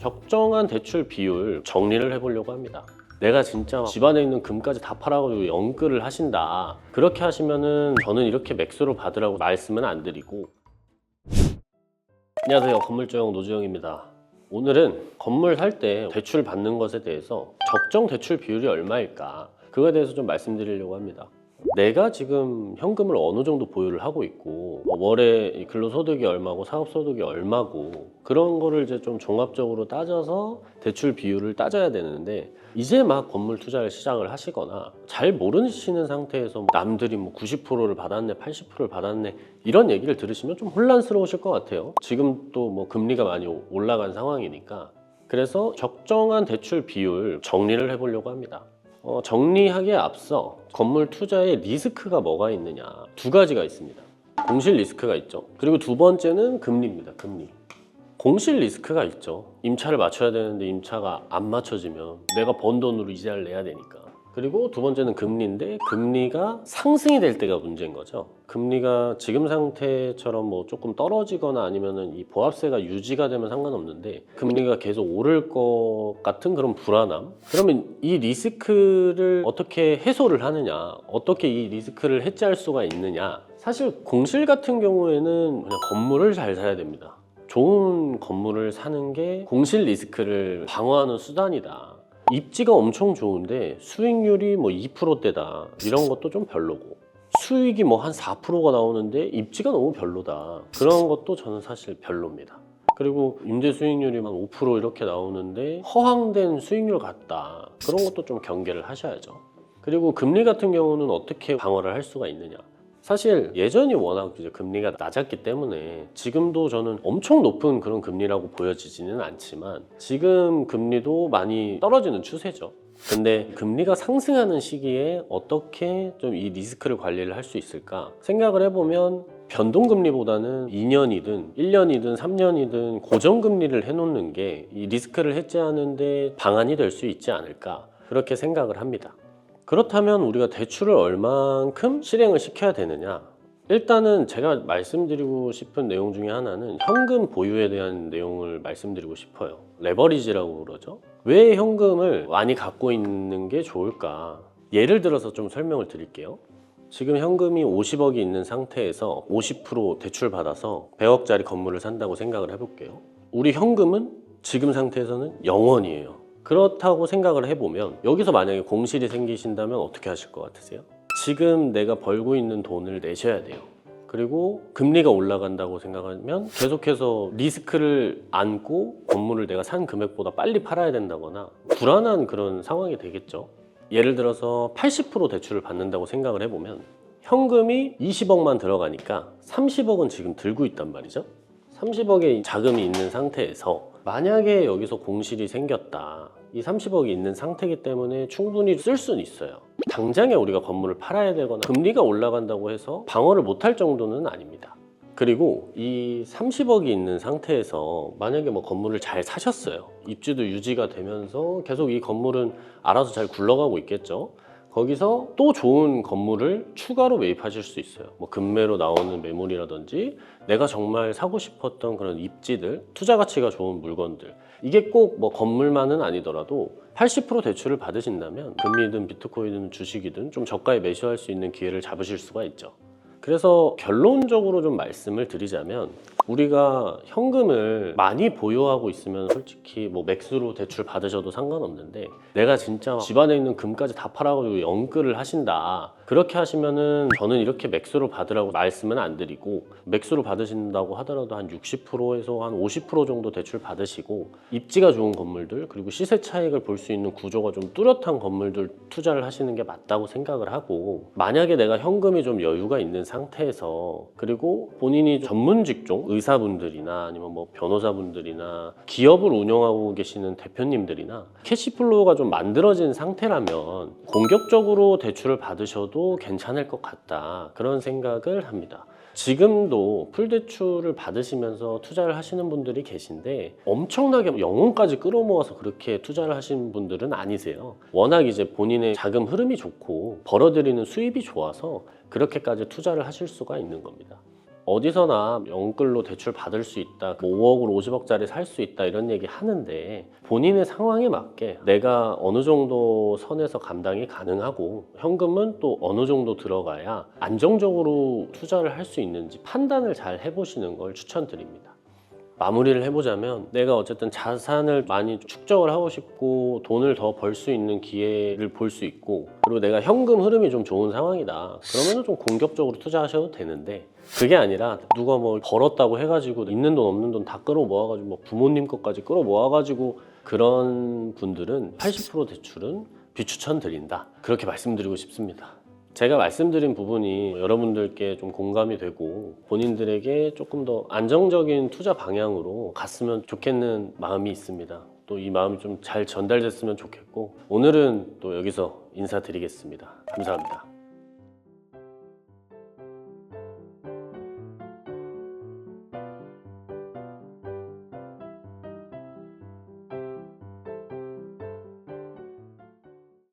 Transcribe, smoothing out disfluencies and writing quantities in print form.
적정한 대출 비율 정리를 해보려고 합니다. 내가 진짜 집안에 있는 금까지 다 팔아가지고 연끌을 하신다, 그렇게 하시면은 저는 이렇게 맥수로 받으라고 말씀은 안 드리고. 안녕하세요, 건물조형 노주영입니다. 오늘은 건물 살 때 대출 받는 것에 대해서 적정 대출 비율이 얼마일까, 그거에 대해서 좀 말씀드리려고 합니다. 내가 지금 현금을 어느 정도 보유를 하고 있고, 월에 근로소득이 얼마고 사업소득이 얼마고, 그런 거를 이제 좀 종합적으로 따져서 대출 비율을 따져야 되는데, 이제 막 건물 투자를 시작을 하시거나 잘 모르시는 상태에서 남들이 뭐 90%를 받았네, 80%를 받았네, 이런 얘기를 들으시면 좀 혼란스러우실 것 같아요. 지금 또 뭐 금리가 많이 올라간 상황이니까. 그래서 적정한 대출 비율 정리를 해보려고 합니다. 정리하기에 앞서 건물 투자에 리스크가 뭐가 있느냐, 두 가지가 있습니다. 공실 리스크가 있죠. 그리고 두 번째는 금리입니다. 금리. 공실 리스크가 있죠. 임차를 맞춰야 되는데 임차가 안 맞춰지면 내가 번 돈으로 이자를 내야 되니까. 그리고 두 번째는 금리인데, 금리가 상승이 될 때가 문제인 거죠. 금리가 지금 상태처럼 뭐 조금 떨어지거나 아니면은 이 보합세가 유지가 되면 상관없는데, 금리가 계속 오를 것 같은 그런 불안함. 그러면 이 리스크를 어떻게 해소를 하느냐, 어떻게 이 리스크를 해지할 수가 있느냐. 사실 공실 같은 경우에는 그냥 건물을 잘 사야 됩니다. 좋은 건물을 사는 게 공실 리스크를 방어하는 수단이다. 입지가 엄청 좋은데 수익률이 뭐 2%대다, 이런 것도 좀 별로고, 수익이 뭐 한 4%가 나오는데 입지가 너무 별로다, 그런 것도 저는 사실 별로입니다. 그리고 임대 수익률이 한 5% 이렇게 나오는데 허황된 수익률 같다, 그런 것도 좀 경계를 하셔야죠. 그리고 금리 같은 경우는 어떻게 방어를 할 수가 있느냐. 사실 예전이 워낙 이제 금리가 낮았기 때문에 지금도 저는 엄청 높은 그런 금리라고 보여지지는 않지만, 지금 금리도 많이 떨어지는 추세죠. 근데 금리가 상승하는 시기에 어떻게 좀 이 리스크를 관리를 할 수 있을까 생각을 해보면, 변동금리보다는 2년이든 1년이든 3년이든 고정금리를 해놓는 게 이 리스크를 해지하는 데 방안이 될 수 있지 않을까, 그렇게 생각을 합니다. 그렇다면 우리가 대출을 얼만큼 실행을 시켜야 되느냐. 일단은 제가 말씀드리고 싶은 내용 중에 하나는 현금 보유에 대한 내용을 말씀드리고 싶어요. 레버리지라고 그러죠. 왜 현금을 많이 갖고 있는 게 좋을까? 예를 들어서 좀 설명을 드릴게요. 지금 현금이 50억이 있는 상태에서 50% 대출 받아서 100억짜리 건물을 산다고 생각을 해볼게요. 우리 현금은 지금 상태에서는 0원이에요. 그렇다고 생각을 해보면, 여기서 만약에 공실이 생기신다면 어떻게 하실 것 같으세요? 지금 내가 벌고 있는 돈을 내셔야 돼요. 그리고 금리가 올라간다고 생각하면 계속해서 리스크를 안고 건물을 내가 산 금액보다 빨리 팔아야 된다거나 불안한 그런 상황이 되겠죠. 예를 들어서 80% 대출을 받는다고 생각을 해보면, 현금이 20억만 들어가니까 30억은 지금 들고 있단 말이죠. 30억의 자금이 있는 상태에서 만약에 여기서 공실이 생겼다, 이 30억이 있는 상태이기 때문에 충분히 쓸 수는 있어요. 당장에 우리가 건물을 팔아야 되거나 금리가 올라간다고 해서 방어를 못할 정도는 아닙니다. 그리고 이 30억이 있는 상태에서 만약에 뭐 건물을 잘 사셨어요. 입지도 유지가 되면서 계속 이 건물은 알아서 잘 굴러가고 있겠죠. 거기서 또 좋은 건물을 추가로 매입하실 수 있어요. 뭐 금매로 나오는 매물이라든지 내가 정말 사고 싶었던 그런 입지들, 투자 가치가 좋은 물건들, 이게 꼭 뭐 건물만은 아니더라도 80% 대출을 받으신다면 금이든 비트코인이든 주식이든 좀 저가에 매수할 수 있는 기회를 잡으실 수가 있죠. 그래서 결론적으로 좀 말씀을 드리자면, 우리가 현금을 많이 보유하고 있으면 솔직히 뭐 맥수로 대출 받으셔도 상관없는데, 내가 진짜 집안에 있는 금까지 다 팔아가지고 연끌을 하신다, 그렇게 하시면은 저는 이렇게 맥수로 받으라고 말씀은 안 드리고, 맥수로 받으신다고 하더라도 한 60%에서 한 50% 정도 대출 받으시고, 입지가 좋은 건물들, 그리고 시세 차익을 볼 수 있는 구조가 좀 뚜렷한 건물들 투자를 하시는 게 맞다고 생각을 하고, 만약에 내가 현금이 좀 여유가 있는 상태에서, 그리고 본인이 전문 직종 의사분들이나 아니면 뭐 변호사분들이나 기업을 운영하고 계시는 대표님들이나 캐시플로우가 좀 만들어진 상태라면 공격적으로 대출을 받으셔도 괜찮을 것 같다, 그런 생각을 합니다. 지금도 풀대출을 받으시면서 투자를 하시는 분들이 계신데, 엄청나게 영혼까지 끌어모아서 그렇게 투자를 하시는 분들은 아니세요. 워낙 이제 본인의 자금 흐름이 좋고 벌어들이는 수입이 좋아서 그렇게까지 투자를 하실 수가 있는 겁니다. 어디서나 영끌로 대출 받을 수 있다, 뭐 5억으로 50억짜리 살 수 있다 이런 얘기 하는데 본인의 상황에 맞게 내가 어느 정도 선에서 감당이 가능하고 현금은 또 어느 정도 들어가야 안정적으로 투자를 할 수 있는지 판단을 잘 해보시는 걸 추천드립니다. 마무리를 해보자면 내가 어쨌든 자산을 많이 축적을 하고 싶고 돈을 더 벌 수 있는 기회를 볼 수 있고 그리고 내가 현금 흐름이 좀 좋은 상황이다 그러면 좀 공격적으로 투자하셔도 되는데 그게 아니라 누가 뭐 벌었다고 해가지고 있는 돈 없는 돈 다 끌어 모아가지고 뭐 부모님 것까지 끌어 모아가지고 그런 분들은 80% 대출은 비추천 드린다 그렇게 말씀드리고 싶습니다. 제가 말씀드린 부분이 여러분들께 좀 공감이 되고 본인들에게 조금 더 안정적인 투자 방향으로 갔으면 좋겠는 마음이 있습니다. 또 이 마음이 좀 잘 전달됐으면 좋겠고 오늘은 또 여기서 인사드리겠습니다. 감사합니다.